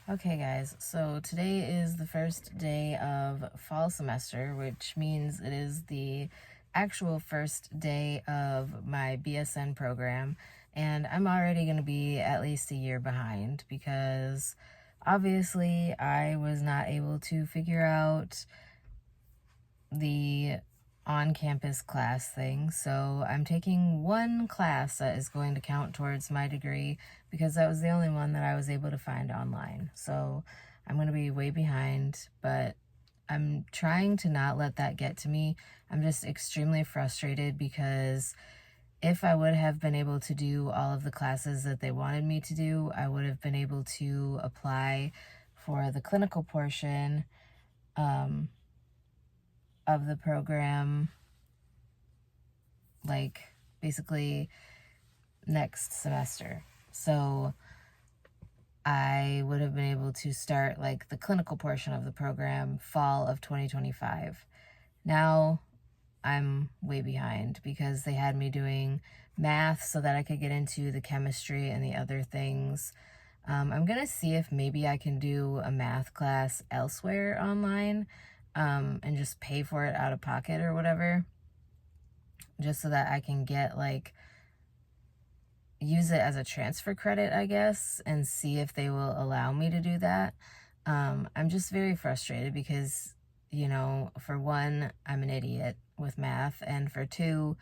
Okay, guys, so today is the first day of fall semester, which means it is the actual first day of my BSN program, and I'm already going to be at least a year behind because obviously I was not able to figure out the on-campus class thing. So I'm taking one class that is going to count towards my degree because that was the only one that I was able to find online. So I'm going to be way behind, but I'm trying to not let that get to me. I'm just extremely frustrated because if I would have been able to do all of the classes that they wanted me to do, I would have been able to apply for the clinical portion of the program, like basically next semester. So I would have been able to start like the clinical portion of the program fall of 2025. Now I'm way behind because they had me doing math so that I could get into the chemistry and the other things. I'm going to see if maybe I can do a math class elsewhere online and just pay for it out of pocket or whatever, just so that I can get like use it as a transfer credit, I guess, and see if they will allow me to do that. I'm just very frustrated because, for one, I'm an idiot with math, and for two,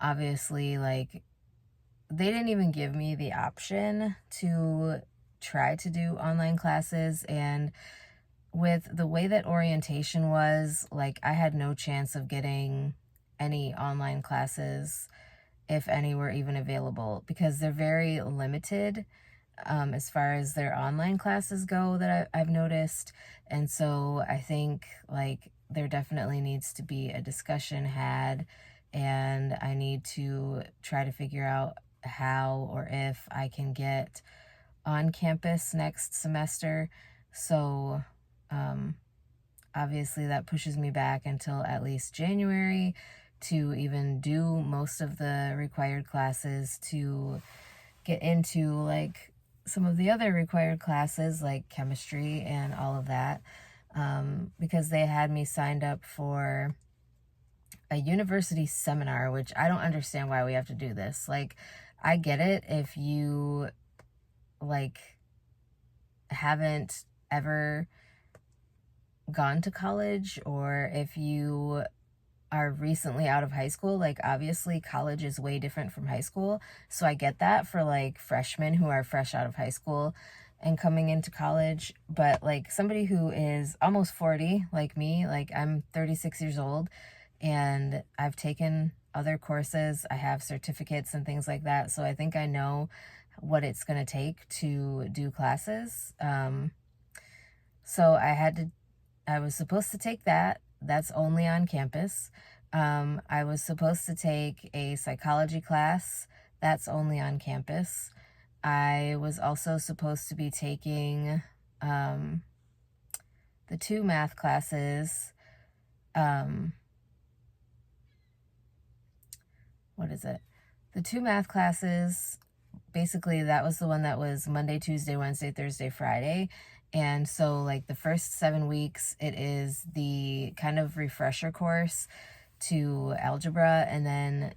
obviously, like, they didn't even give me the option to try to do online classes, and with the way that orientation was, like, I had no chance of getting any online classes if any were even available, because they're very limited as far as their online classes go that I've noticed. And so I think like there definitely needs to be a discussion had, and I need to try to figure out how or if I can get on campus next semester. So obviously that pushes me back until at least January to even do most of the required classes to get into like some of the other required classes like chemistry and all of that, because they had me signed up for a university seminar, which I don't understand why we have to do this. Like, I get it if you like haven't ever gone to college, or if you are recently out of high school. Like, obviously college is way different from high school, so I get that for like freshmen who are fresh out of high school and coming into college. But like somebody who is almost 40 like me, like I'm 36 years old and I've taken other courses, I have certificates and things like that, so I think I know what it's going to take to do classes. So I was supposed to take that. That's only on campus. I was supposed to take a psychology class. That's only on campus. I was also supposed to be taking the two math classes. What is it? The two math classes, basically, that was the one that was Monday, Tuesday, Wednesday, Thursday, Friday. And so, like, the first 7 weeks, it is the kind of refresher course to algebra, and then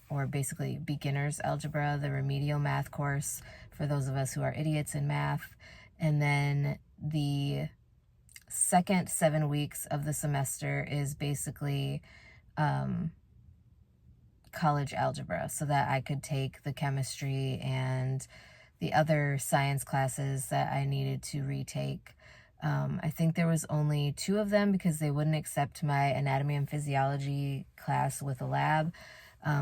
or basically beginner's algebra, the remedial math course for those of us who are idiots in math. And then the second 7 weeks of the semester is basically college algebra, so that I could take the chemistry and the other science classes that I needed to retake. I think there was only 2 of them because they wouldn't accept my anatomy and physiology class with a lab,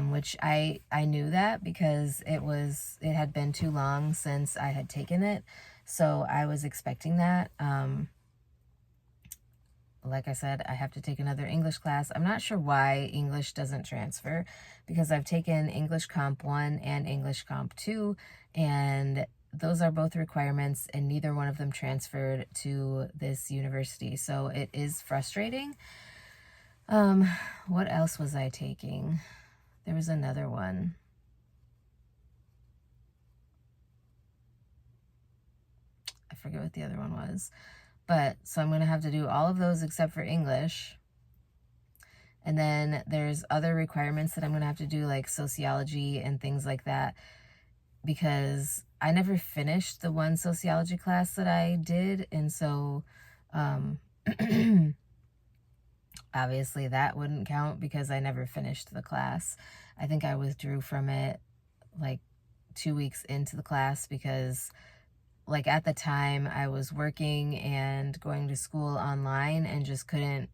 which I knew that because it had been too long since I had taken it, so I was expecting that. Like I said, I have to take another English class. I'm not sure why English doesn't transfer, because I've taken English Comp 1 and English Comp 2, and those are both requirements, and neither one of them transferred to this university. So it is frustrating. What else was I taking? There was another one. I forget what the other one was. But so I'm going to have to do all of those except for English. And then there's other requirements that I'm going to have to do, like sociology and things like that, because I never finished the one sociology class that I did. And so obviously that wouldn't count because I never finished the class. I think I withdrew from it like 2 weeks into the class because like at the time I was working and going to school online and just couldn't,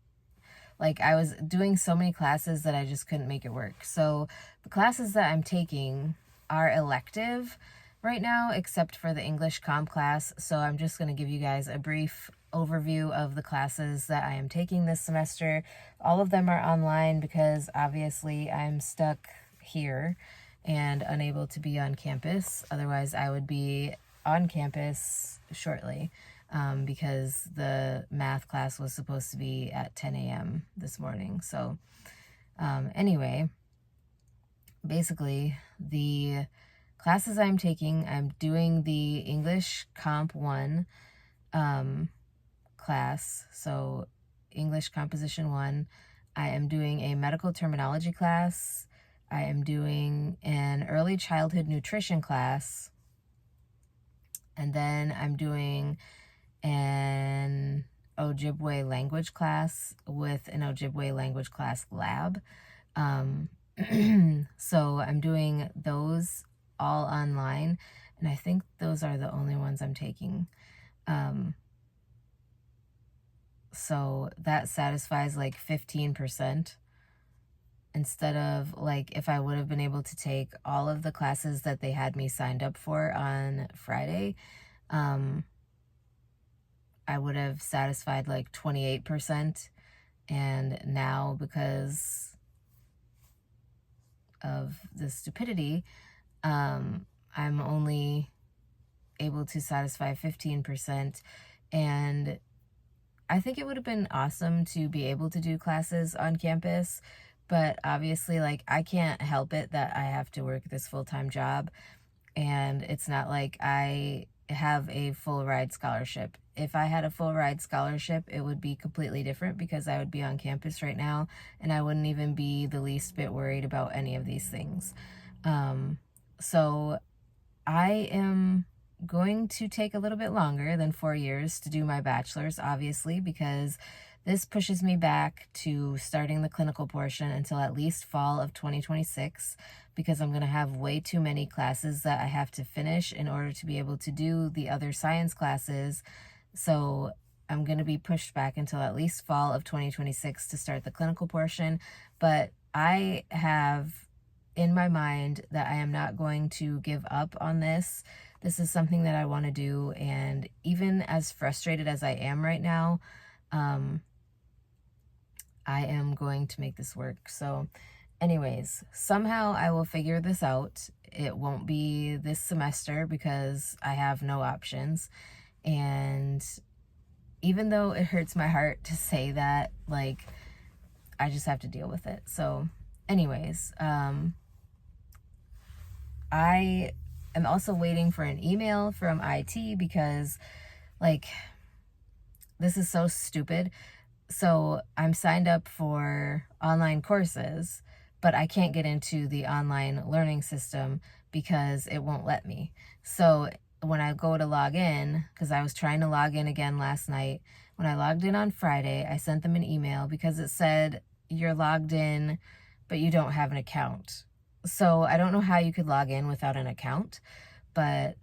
like I was doing so many classes that I just couldn't make it work. So the classes that I'm taking are elective right now, except for the English comp class. So I'm just going to give you guys a brief overview of the classes that I am taking this semester. All of them are online because obviously I'm stuck here and unable to be on campus. Otherwise I would be on campus shortly, because the math class was supposed to be at 10 a.m. this morning. So anyway, basically the classes I'm taking, I'm doing the English Comp 1 class, so English Composition 1. I am doing a medical terminology class. I am doing an early childhood nutrition class. And then I'm doing an Ojibwe language class with an Ojibwe language class lab. So I'm doing those all online, and I think those are the only ones I'm taking. So that satisfies like 15%. Instead of like if I would have been able to take all of the classes that they had me signed up for on Friday, I would have satisfied like 28%. And now, because of the stupidity, I'm only able to satisfy 15%. And I think it would have been awesome to be able to do classes on campus, but obviously, like, I can't help it that I have to work this full-time job, and it's not like I have a full ride scholarship. If I had a full ride scholarship, it would be completely different because I would be on campus right now and I wouldn't even be the least bit worried about any of these things. So I am going to take a little bit longer than 4 years to do my bachelor's, obviously, because this pushes me back to starting the clinical portion until at least fall of 2026, because I'm going to have way too many classes that I have to finish in order to be able to do the other science classes. So I'm going to be pushed back until at least fall of 2026 to start the clinical portion. But I have in my mind that I am not going to give up on this. This is something that I want to do, and even as frustrated as I am right now, I am going to make this work. So anyways, somehow I will figure this out. It won't be this semester because I have no options. And even though it hurts my heart to say that, like, I just have to deal with it. So anyways, I am also waiting for an email from IT because, like, this is so stupid. So I'm signed up for online courses, but I can't get into the online learning system because it won't let me. So when I go to log in, because I was trying to log in again last night, when I logged in on Friday, I sent them an email because it said you're logged in, but you don't have an account. So I don't know how you could log in without an account, but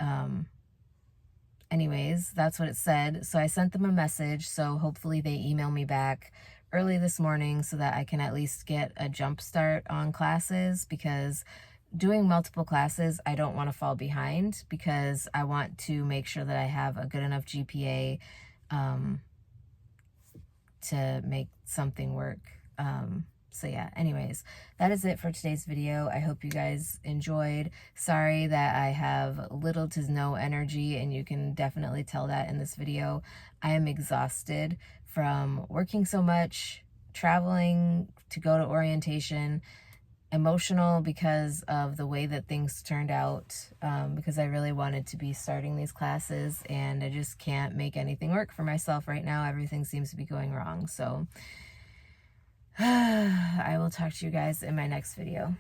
anyways, that's what it said. So I sent them a message, so hopefully they email me back early this morning so that I can at least get a jump start on classes, because doing multiple classes, I don't want to fall behind, because I want to make sure that I have a good enough GPA to make something work. So yeah, anyways, that is it for today's video. I hope you guys enjoyed. Sorry that I have little to no energy, and you can definitely tell that in this video. I am exhausted from working so much, traveling to go to orientation, emotional because of the way that things turned out, because I really wanted to be starting these classes, and I just can't make anything work for myself right now. Everything seems to be going wrong. So I will talk to you guys in my next video.